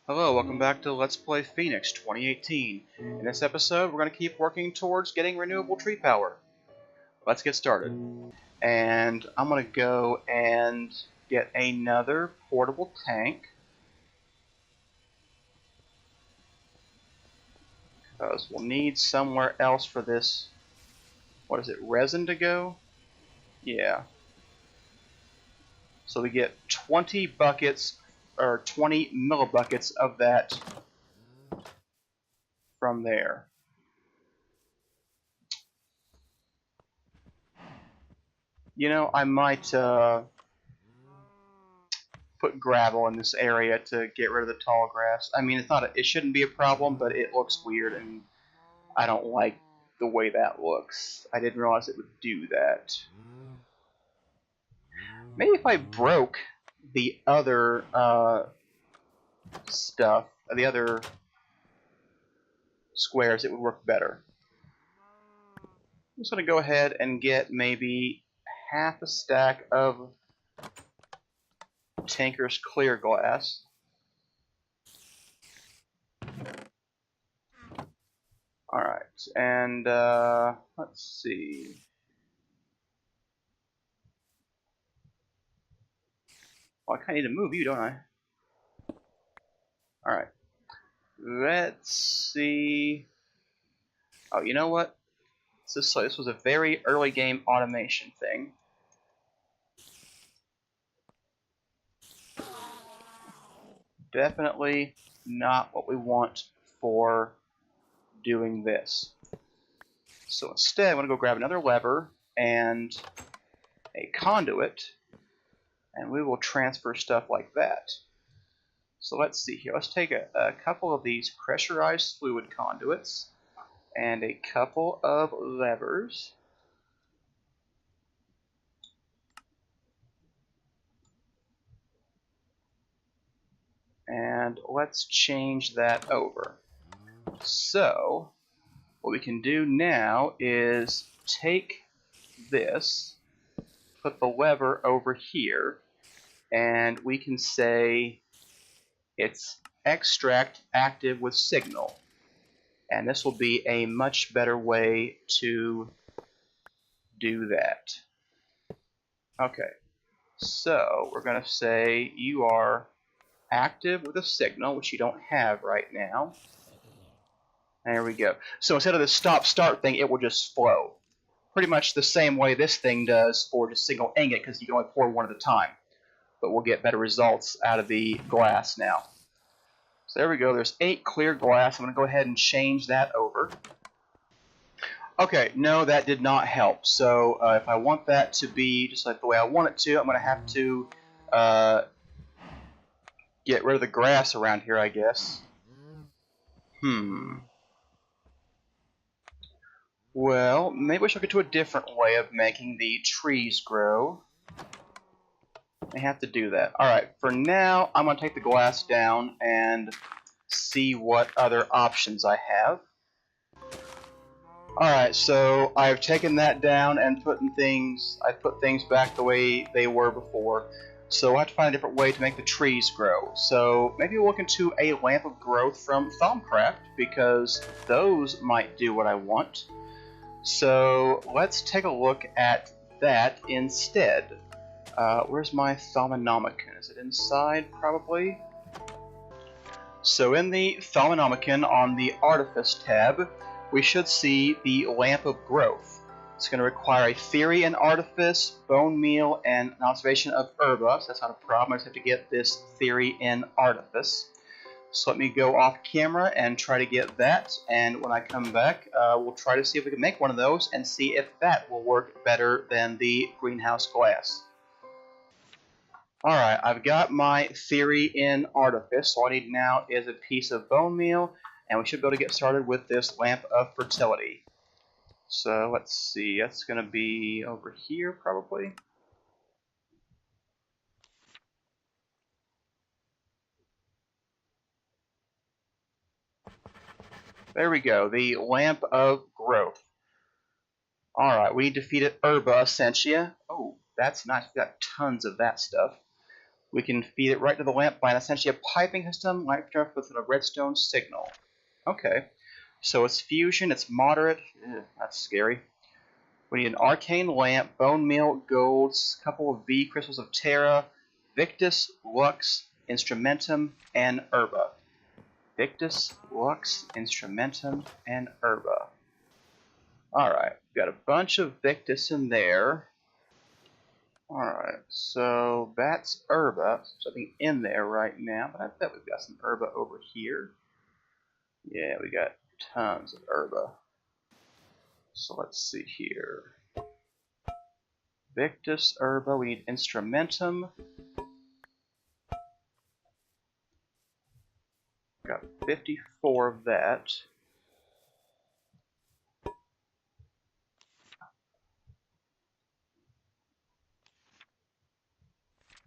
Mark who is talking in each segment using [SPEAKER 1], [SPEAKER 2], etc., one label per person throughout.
[SPEAKER 1] Hello, welcome back to Let's Play Phoenix 2018. In this episode, we're going to keep working towards getting renewable tree power. Let's get started. And I'm going to go and get another portable tank. Because we'll need somewhere else for this, what is it, resin to go? Yeah. So we get 20 buckets, or 20 millibuckets of that from there. You know, I might put gravel in this area to get rid of the tall grass. I mean, it shouldn't be a problem, but it looks weird, and I don't like the way that looks. I didn't realize it would do that. Maybe if I broke the other stuff, the other squares, it would work better. I'm just going to go ahead and get maybe half a stack of Tanker's clear glass. Alright, and let's see. Well, I kind of need to move you, don't I? Alright. Let's see. Oh, you know what? This was a very early game automation thing. Definitely not what we want for doing this. So instead, I'm going to go grab another lever and a conduit, and we will transfer stuff like that. So let's see here. Let's take a couple of these pressurized fluid conduits and a couple of levers. And let's change that over. So what we can do now is take this, put the lever over here, and we can say it's extract active with signal. And this will be a much better way to do that. Okay, so we're going to say you are active with a signal, which you don't have right now. There we go. So instead of the stop-start thing, it will just flow. Pretty much the same way this thing does for just single ingot, because you can only pour one at a time. But we'll get better results out of the glass now. So there we go. There's 8 clear glass. I'm going to go ahead and change that over. Okay, no, that did not help. So if I want that to be just like the way I want it to, I'm going to have to get rid of the grass around here, I guess. Well, maybe we should get to a different way of making the trees grow. I have to do that. Alright, for now, I'm going to take the glass down and see what other options I have. Alright, so I've taken that down and put things back the way they were before. So I have to find a different way to make the trees grow. So maybe we'll look into a lamp of growth from Thaumcraft, because those might do what I want. So let's take a look at that instead. Where's my Thaumcraft? Is it inside, probably? So in the Thaumcraft, on the Artifice tab, we should see the Lamp of Growth. It's going to require a Theory and Artifice, Bone Meal, and an Observation of Herba. So that's not a problem. I just have to get this Theory and Artifice. So let me go off camera and try to get that, and when I come back, we'll try to see if we can make one of those and see if that will work better than the greenhouse glass. Alright, I've got my Theory in Artifice, so all I need now is a piece of bone meal, and we should be able to get started with this Lamp of Fertility. So let's see, that's going to be over here probably. There we go, the Lamp of Growth. Alright, we defeated Herba Essentia. Oh, that's nice. We got tons of that stuff. We can feed it right to the lamp by essentially a piping system, light with a redstone signal. Okay, so it's fusion, it's moderate. That's scary. We need an arcane lamp, bone meal, gold, a couple of V crystals of Terra, Victus, Lux, Instrumentum, and Herba. Victus, Lux, Instrumentum, and Herba. Alright, got a bunch of Victus in there. Alright, so that's Herba. Something in there right now, but I bet we've got some Herba over here. Yeah, we got tons of Herba. So let's see here. Victus, Herba, we need Instrumentum. Got 54 of that.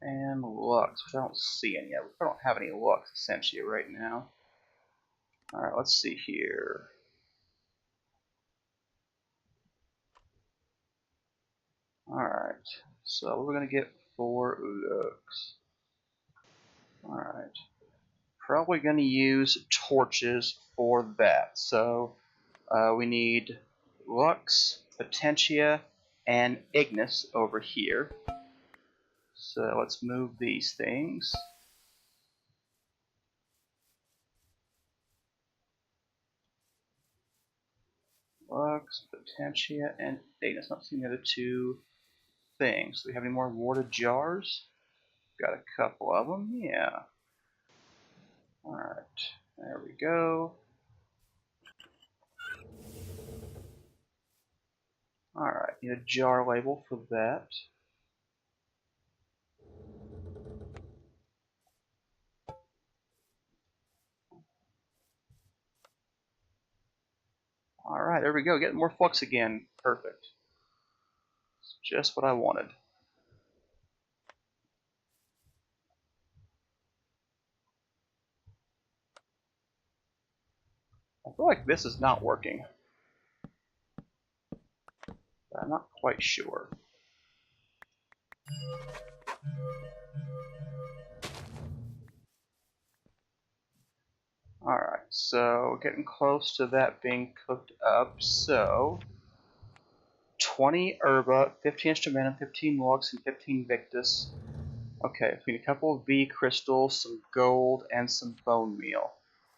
[SPEAKER 1] And Lux, which I don't see any of. I don't have any Lux essentially right now. Alright, let's see here. Alright, so we're going to get 4 Lux. Alright. Probably going to use torches for that. So we need Lux, Potentia, and Ignis over here. So let's move these things. Lux, Potentia, and Ignis. Not seeing the other 2 things. Do we have any more water jars? Got a couple of them, yeah. Alright, there we go. Alright, need a jar label for that. Alright, there we go. Getting more flux again. Perfect. It's just what I wanted. I feel like this is not working. But I'm not quite sure. Alright, so getting close to that being cooked up. So 20 Herba, 15 Instrumentum, 15 Lux, and 15 Victus. Okay, we need a couple of V crystals, some gold, and some bone meal.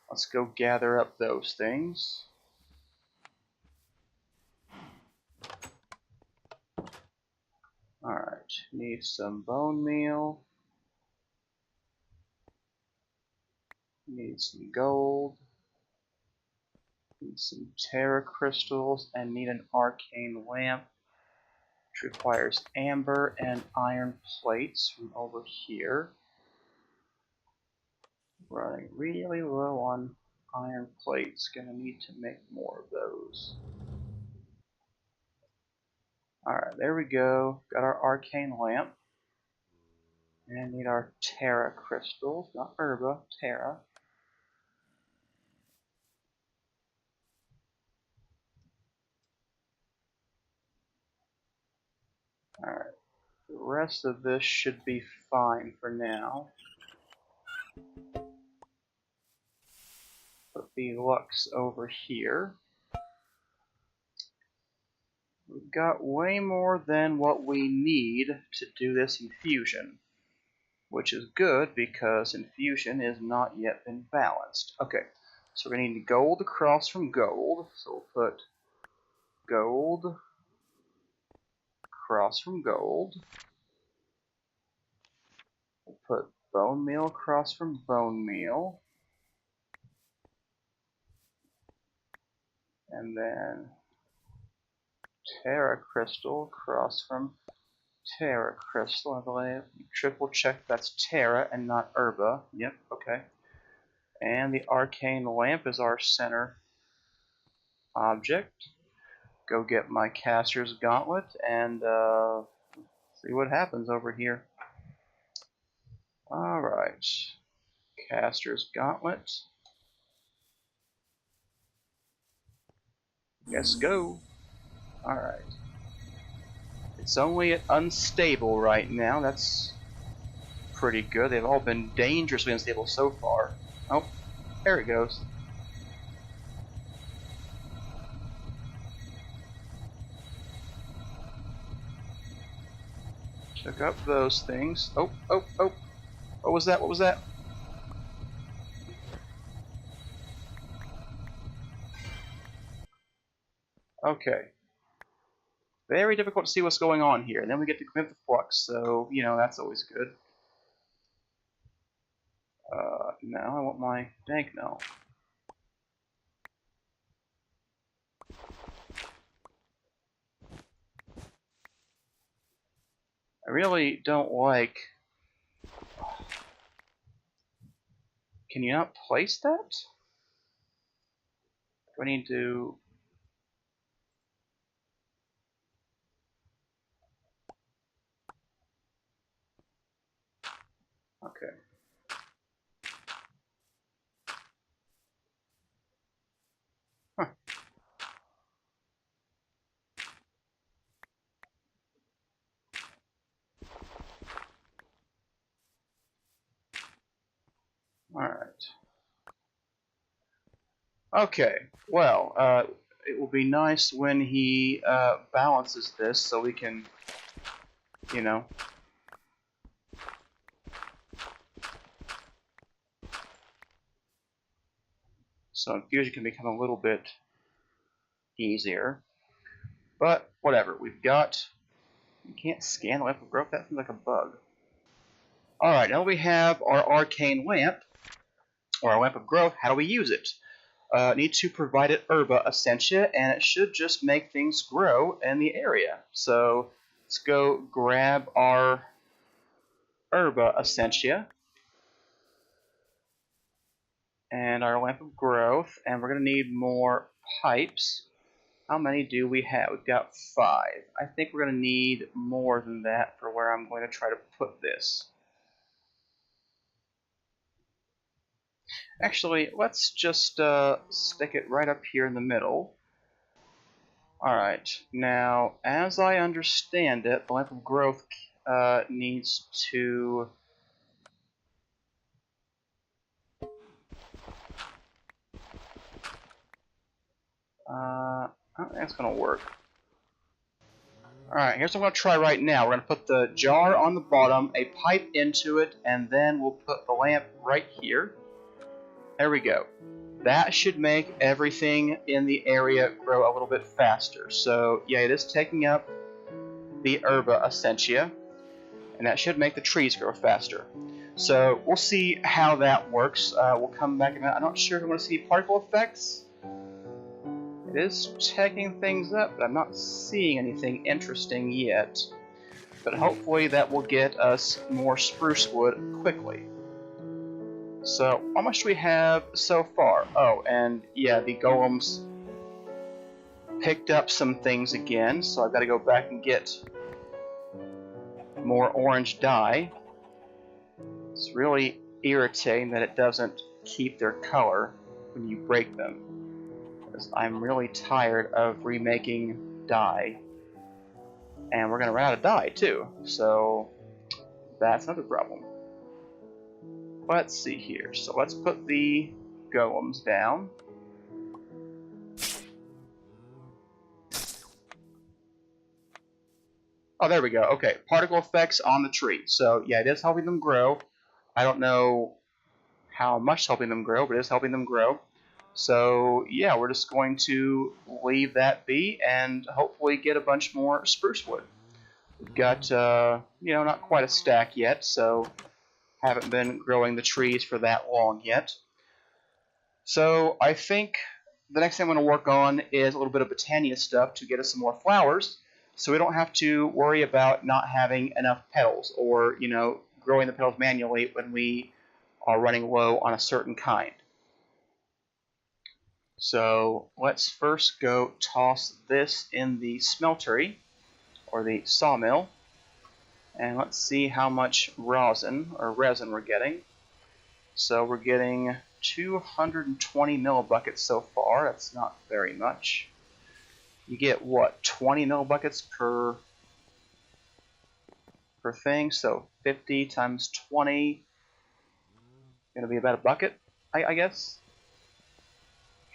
[SPEAKER 1] Let's go gather up those things. Alright, need some bone meal. Need some gold. Need some Terra crystals, and need an arcane lamp, which requires amber and iron plates from over here. Running really low on iron plates. Gonna need to make more of those. Alright, there we go. Got our arcane lamp. And need our Terra crystals, not Herba, Terra. Alright, the rest of this should be fine for now. Put the Lux over here. We've got way more than what we need to do this infusion, which is good because infusion is not yet been balanced. Okay, so we're going to need gold across from gold, so we'll put gold across from gold. We'll put bone meal across from bone meal. And then Terra crystal across from Terra crystal. I believe. Triple check that's Terra and not Herba. Yep, okay. And the arcane lamp is our center object. Go get my caster's gauntlet and see what happens over here. Alright. Caster's gauntlet. Let's go. Alright. It's only unstable right now. That's pretty good. They've all been dangerously unstable so far. Oh, there it goes. Took up those things. Oh, oh, oh. What was that? What was that? Okay. Very difficult to see what's going on here. And then we get to commit the flux, so, you know, that's always good. Now I want my dank no. I really don't like... Can you not place that? Do I need to... Okay. Huh. Alright. Okay, well, it will be nice when he balances this so we can, you know... So infusion can become a little bit easier. But, whatever, we've got... You can't scan the lamp of growth? That seems like a bug. Alright, now we have our arcane lamp, or our lamp of growth. How do we use it? Need to provide it herba essentia, and it should just make things grow in the area. So, let's go grab our herba essentia and our lamp of growth, and we're going to need more pipes. How many do we have? We've got 5. I think we're going to need more than that for where I'm going to try to put this. Actually, let's just stick it right up here in the middle. Alright, now, as I understand it, the lamp of growth needs to... I don't think that's going to work. Alright, here's what I'm going to try right now. We're going to put the jar on the bottom, a pipe into it, and then we'll put the lamp right here. There we go. That should make everything in the area grow a little bit faster. So, yeah, it is taking up the herba essentia, and that should make the trees grow faster. So, we'll see how that works. We'll come back in a minute. I'm not sure if I want to see particle effects. It is checking things up, but I'm not seeing anything interesting yet. But hopefully that will get us more spruce wood quickly. So, how much do we have so far? Oh, and yeah, the golems picked up some things again, so I've got to go back and get more orange dye. It's really irritating that it doesn't keep their color when you break them. I'm really tired of remaking dye, and we're going to run out of dye too, so that's another problem. Let's see here, so let's put the golems down. Oh, there we go. Okay, particle effects on the tree. So yeah, it is helping them grow. I don't know how much helping them grow, but it is helping them grow. So yeah, we're just going to leave that be and hopefully get a bunch more spruce wood. We've got, you know, not quite a stack yet, so haven't been growing the trees for that long yet. So I think the next thing I'm going to work on is a little bit of botania stuff to get us some more flowers, so we don't have to worry about not having enough petals or, you know, growing the petals manually when we are running low on a certain kind. So let's first go toss this in the smeltery, or the sawmill, and let's see how much resin we're getting. So we're getting 220 millibuckets so far. That's not very much. You get, what, 20 millibuckets per per thing, so 50 times 20, going to be about a bucket, I guess.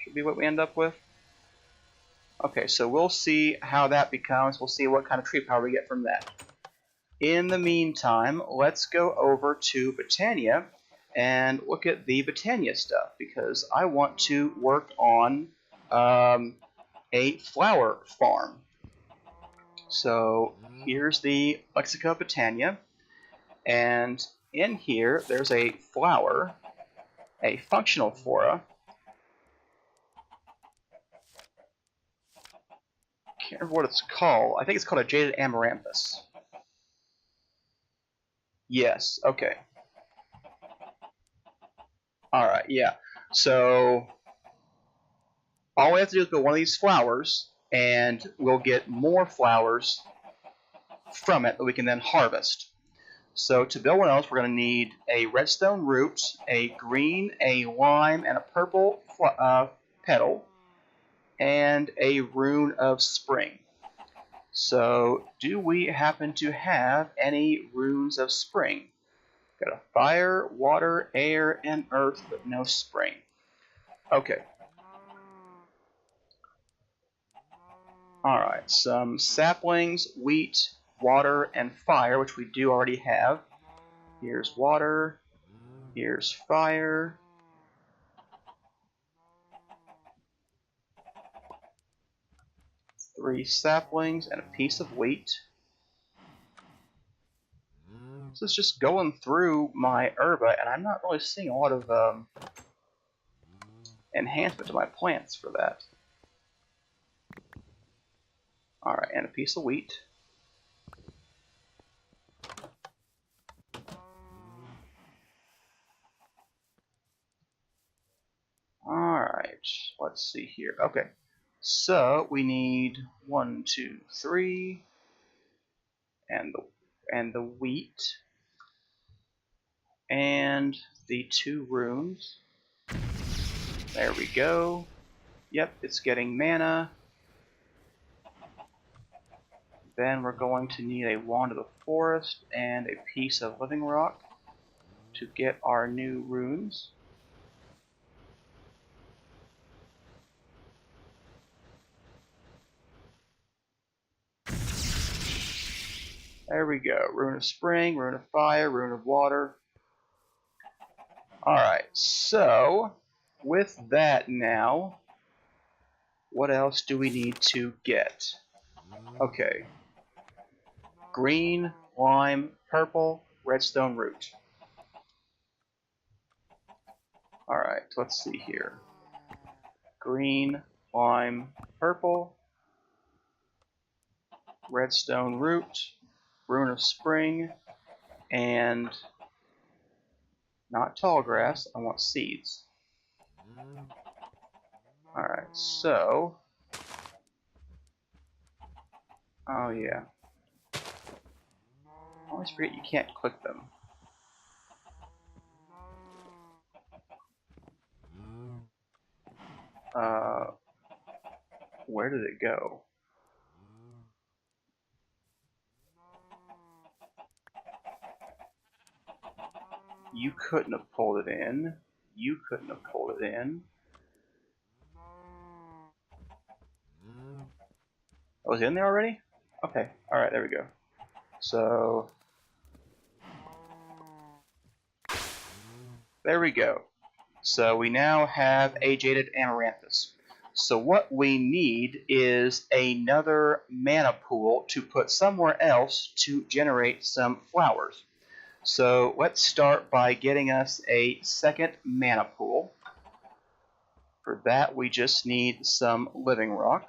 [SPEAKER 1] Should be what we end up with. Okay, so we'll see how that becomes. We'll see what kind of tree power we get from that. In the meantime, let's go over to Botania and look at the Botania stuff, because I want to work on a flower farm. So here's the Lexica Botania, and in here there's a flower, a functional flora. Can't remember what it's called. I think it's called a jaded amaranthus. Yes, okay. Alright, yeah. So all we have to do is build one of these flowers, and we'll get more flowers from it that we can then harvest. So to build one of those, we're going to need a redstone root, a green, a lime, and a purple petal, and a rune of spring. So do we happen to have any runes of spring? Got a fire, water, air, and earth, but no spring. Okay. Alright, some saplings, wheat, water, and fire, which we do already have. Here's water, here's fire. Three saplings and a piece of wheat. So it's just going through my herba, and I'm not really seeing a lot of enhancement to my plants for that. Alright, and a piece of wheat. Alright, let's see here. Okay, so we need 1, 2, 3, and the wheat, and the 2 runes. There we go. Yep, it's getting mana. Then we're going to need a wand of the forest and a piece of living rock to get our new runes. There we go. Rune of spring, rune of fire, rune of water. Alright, so with that now, what else do we need to get? Okay. Green, lime, purple, redstone root. Alright, let's see here. Green, lime, purple, redstone root, rune of spring, and not tall grass, I want seeds. Alright, so oh yeah. I always forget you can't click them. Where did it go? You couldn't have pulled it in. You couldn't have pulled it in. Oh, was it in there already? Okay, alright, there we go. So there we go. So we now have a jaded amaranthus. So what we need is another mana pool to put somewhere else to generate some flowers. So let's start by getting us a second mana pool. For that we just need some living rock.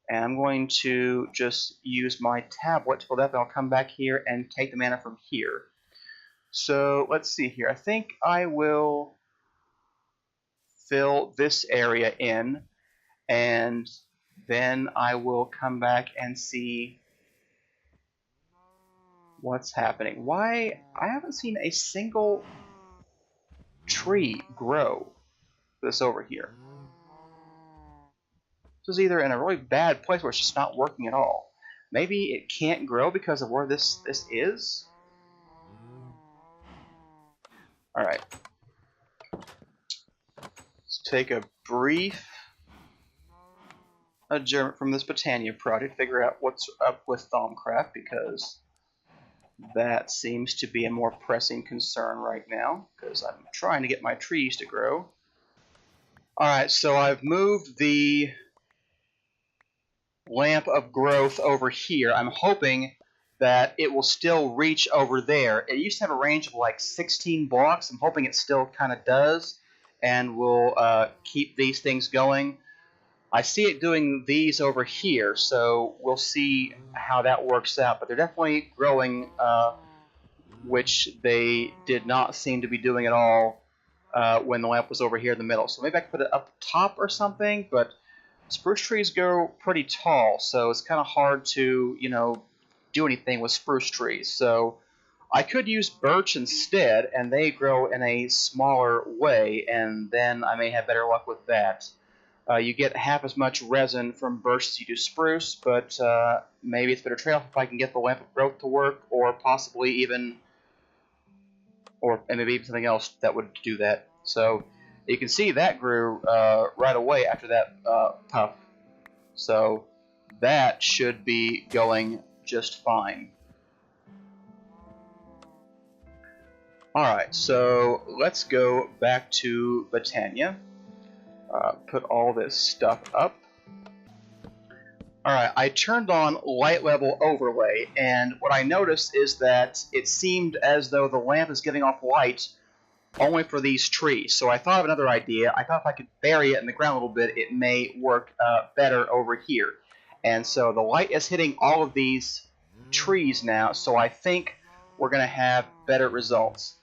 [SPEAKER 1] And I'm going to just use my tablet to pull that, then I'll come back here and take the mana from here. So let's see here. I think I will fill this area in, and then I will come back and see what's happening. Why? I haven't seen a single tree grow this over here. This is either in a really bad place where it's just not working at all. Maybe it can't grow because of where this is? Alright. Let's take a brief adjournment from this Botania project, figure out what's up with Thaumcraft, because that seems to be a more pressing concern right now, because I'm trying to get my trees to grow. Alright, so I've moved the lamp of growth over here. I'm hoping that it will still reach over there. It used to have a range of like 16 blocks. I'm hoping it still kind of does, and will keep these things going. I see it doing these over here, so we'll see how that works out. But they're definitely growing, which they did not seem to be doing at all when the lamp was over here in the middle. So maybe I could put it up top or something, but spruce trees grow pretty tall, so it's kind of hard to, do anything with spruce trees. So I could use birch instead, and they grow in a smaller way, and then I may have better luck with that. You get half as much resin from birch as you do spruce, but maybe it's a better trade-off if I can get the lamp of growth to work, or possibly even, and maybe even something else that would do that. So you can see that grew right away after that puff. So that should be going just fine. Alright, so let's go back to Botania. Put all this stuff up. Alright, I turned on light level overlay, and what I noticed is that it seemed as though the lamp is giving off light only for these trees. So I thought of another idea. I thought if I could bury it in the ground a little bit, it may work better over here. And so the light is hitting all of these trees now, so I think we're going to have better results.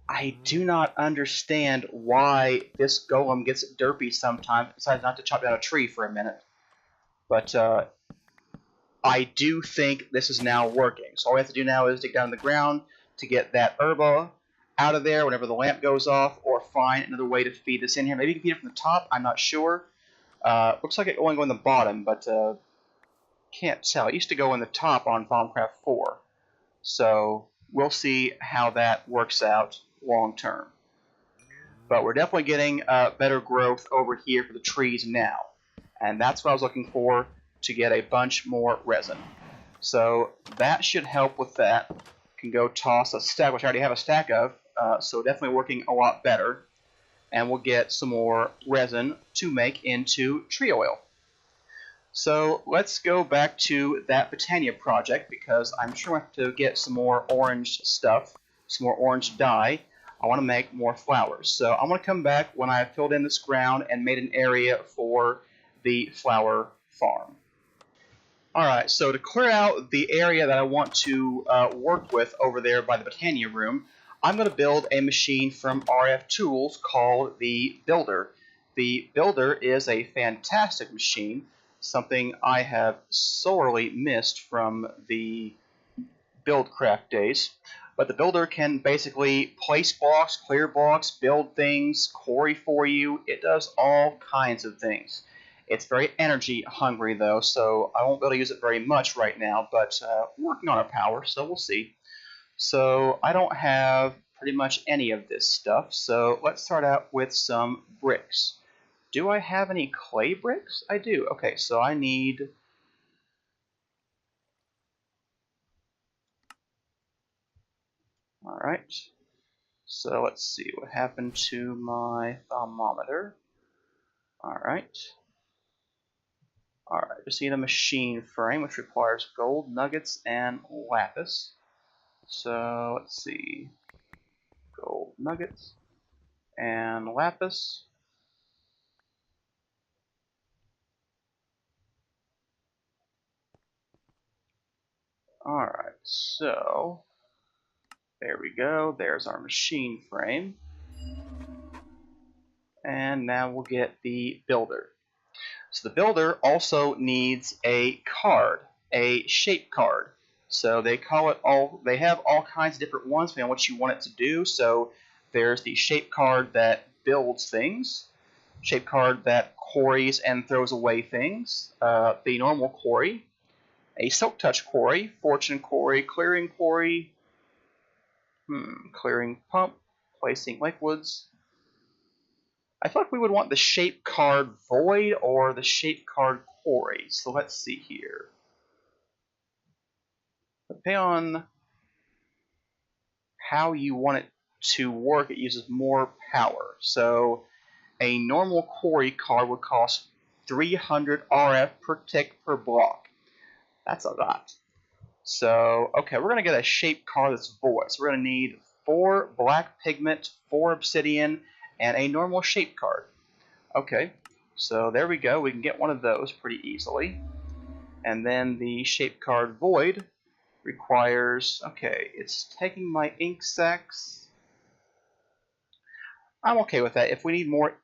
[SPEAKER 1] I do not understand why this golem gets derpy sometimes, decides not to chop down a tree for a minute. But I do think this is now working. So all we have to do now is dig down in the ground to get that herba out of there whenever the lamp goes off, or find another way to feed this in here. Maybe you can feed it from the top, I'm not sure. Looks like it only go in the bottom, but can't tell. It used to go in the top on Thaumcraft 4. So we'll see how that works out long term. But we're definitely getting better growth over here for the trees now. And that's what I was looking for, to get a bunch more resin. So that should help with that. Can go toss a stack, which I already have a stack of, so definitely working a lot better. And we'll get some more resin to make into tree oil. So let's go back to that Botania project, because I'm sure I have to get some more orange stuff, some more orange dye. I want to make more flowers. So I'm going to come back when I've filled in this ground and made an area for the flower farm. Alright, so to clear out the area that I want to work with over there by the Botania room, I'm going to build a machine from RF Tools called the Builder. The Builder is a fantastic machine, something I have sorely missed from the Buildcraft days. But the Builder can basically place blocks, clear blocks, build things, quarry for you. It does all kinds of things. It's very energy hungry though, so I won't be able to use it very much right now, but working on our power, so we'll see. So I don't have pretty much any of this stuff, so let's start out with some bricks. Do I have any clay bricks? I do. Okay, so I need... Alright, so let's see what happened to my thermometer. Alright. Alright, just need a machine frame, which requires gold, nuggets, and lapis. So, let's see. Gold, nuggets, and lapis. Alright, so there we go. There's our machine frame. And now we'll get the builder. So the builder also needs a card, a shape card. So they call it all, they have all kinds of different ones depending on what you want it to do. So there's the shape card that builds things. shape card that quarries and throws away things. The normal quarry, a silk touch quarry, fortune quarry, clearing quarry, clearing pump, placing liquids. I feel like we would want the shape card void or the shape card quarry. So let's see here. Depending on how you want it to work, it uses more power. So a normal quarry card would cost 300 RF per tick per block. That's a lot. So, okay, we're going to get a shape card that's void. So we're going to need 4 black pigment, 4 obsidian, and a normal shape card. Okay, so there we go. We can get one of those pretty easily. And then the shape card void requires, okay, it's taking my ink sacs. I'm okay with that. If we need more,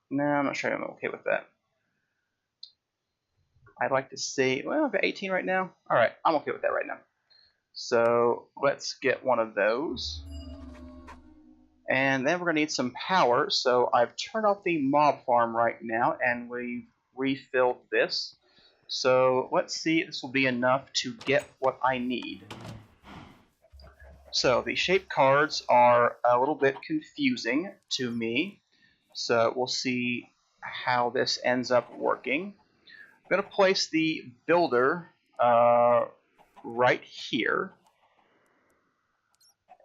[SPEAKER 1] no, I'm not sure I'm okay with that. I'd like to see, well, I've got 18 right now. All right, I'm okay with that right now. So let's get one of those. And then we're going to need some power. So I've turned off the mob farm right now, and we've refilled this. So let's see if this will be enough to get what I need. So the shape cards are a little bit confusing to me. So we'll see how this ends up working. I'm going to place the builder right here.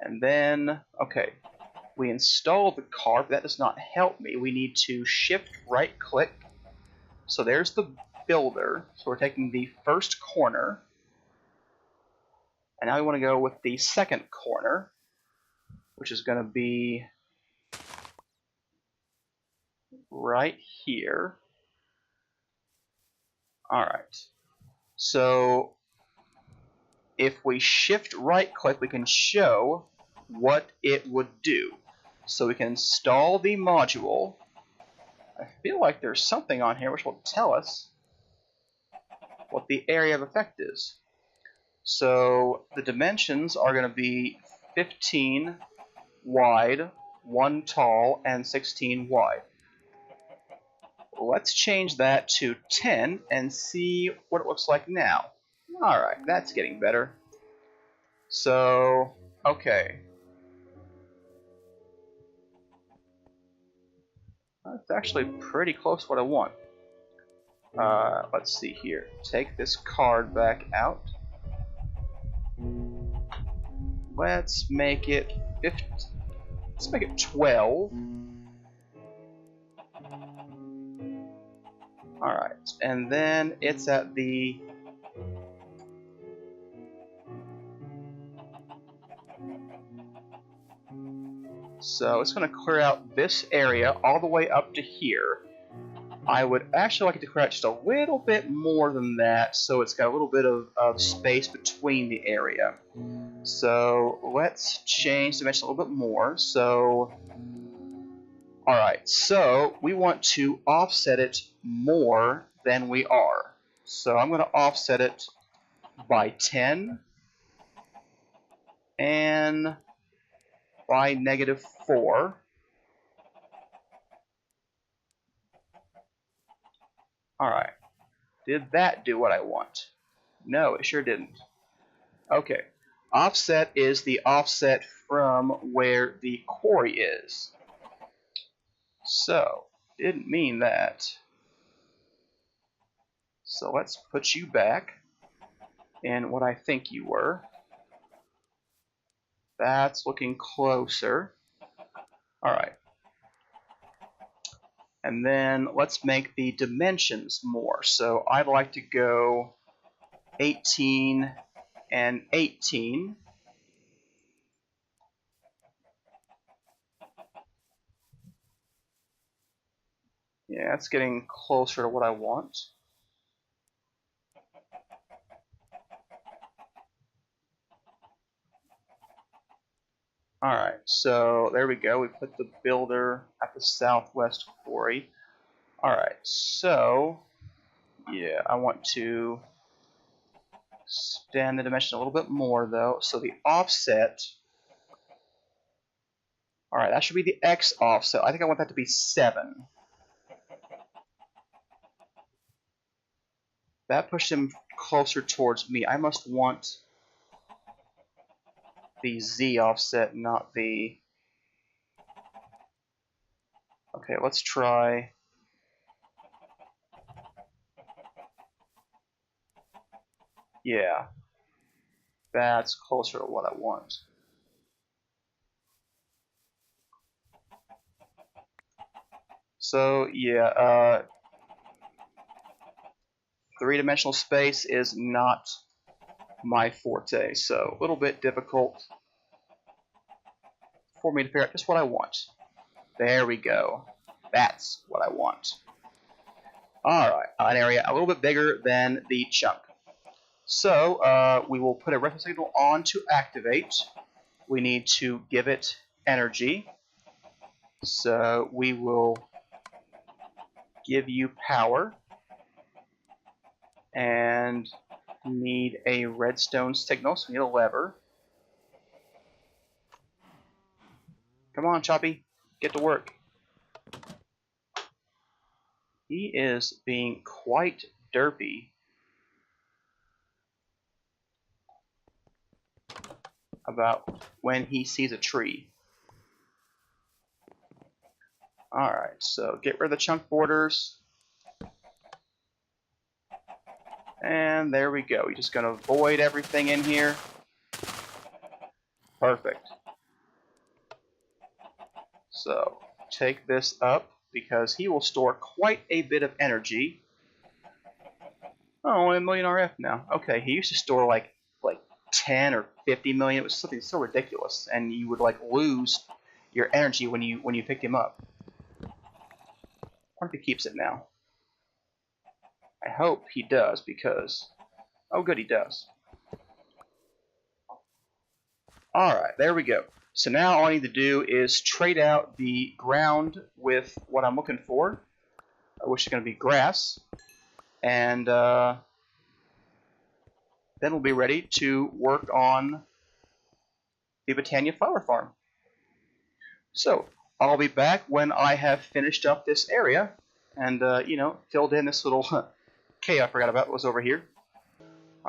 [SPEAKER 1] And then, okay, we install the card, but that does not help me. We need to shift right click. So there's the builder. So we're taking the first corner. And now we want to go with the second corner, which is going to be right here. Alright. So if we shift right click, we can show what it would do. So we can install the module. I feel like there's something on here which will tell us what the area of effect is. So the dimensions are going to be 15 wide, 1 tall, and 16 wide. Let's change that to 10 and see what it looks like now. Alright, that's getting better. So, okay. That's actually pretty close to what I want. Let's see here. Take this card back out. Let's make it 50. Let's make it 12. Alright, and then it's at the... So it's going to clear out this area all the way up to here. I would actually like it to clear out just a little bit more than that, so it's got a little bit of space between the area. So let's change the dimension a little bit more. So, alright, so we want to offset it more than we are. So I'm going to offset it by 10 and by -4. Alright. Did that do what I want? No, it sure didn't. Okay. Offset is the offset from where the quarry is. So, didn't mean that. So let's put you back in what I think you were. That's looking closer. Alright. And then let's make the dimensions more. So I'd like to go 18 and 18. Yeah, it's getting closer to what I want. Alright, so there we go. We put the builder at the southwest quarry. Alright, so yeah, I want to expand the dimension a little bit more though. So the offset, alright, that should be the X offset. I think I want that to be 7. That pushed him closer towards me. I must want the Z offset, not the... Okay, let's try... Yeah. That's closer to what I want. So, yeah, three-dimensional space is not my forte, so a little bit difficult for me to figure out just what I want. There we go. That's what I want. Alright, an area a little bit bigger than the chunk. So, we will put a reference signal on to activate. We need to give it energy. So, we will give you power. And need a redstone signal, so we need a lever. Come on, Choppy. Get to work. He is being quite derpy about when he sees a tree. Alright, so get rid of the chunk borders. And there we go. We're just going to void everything in here. Perfect. So, take this up, because he will store quite a bit of energy. Oh, only 1,000,000 RF now. Okay, he used to store like 10 or 50 million. It was something so ridiculous, and you would like lose your energy when you picked him up. I wonder if he keeps it now. I hope he does, because oh good, he does. Alright, there we go. So now all I need to do is trade out the ground with what I'm looking for, which is going to be grass, and then we'll be ready to work on the Botania flower farm. So, I'll be back when I have finished up this area, and, you know, filled in this little cave I forgot about was over here.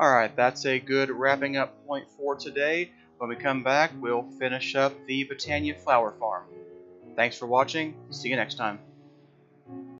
[SPEAKER 1] Alright, that's a good wrapping up point for today. When we come back, we'll finish up the Botania flower farm. Thanks for watching. See you next time.